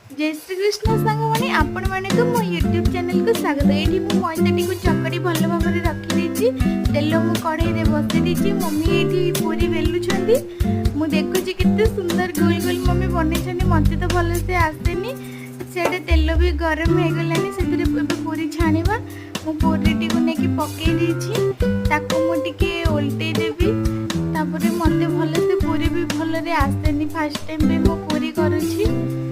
जय श्री कृष्ण सांग मैंने आपण माने को मो यूट्यूब चैनल को स्वागत। ये मैदाटी को चकड़ी भल भाव में रखी तेल मु कड़े में बसई देती। मम्मी ये पूरी बेलुंट मुझे देखुची केते सुंदर गोल गोल मम्मी बनई मत तो भल से आसेनी। से तेल भी गरम हो गलानी से पूरी छाणीबा। मु पूरी को लेकिन पकई देती मुझे ओल्टे देवी। तापर मत भल से पूरी भी भल आसेनी। फास्ट टाइम भी मु पूरी करुँची।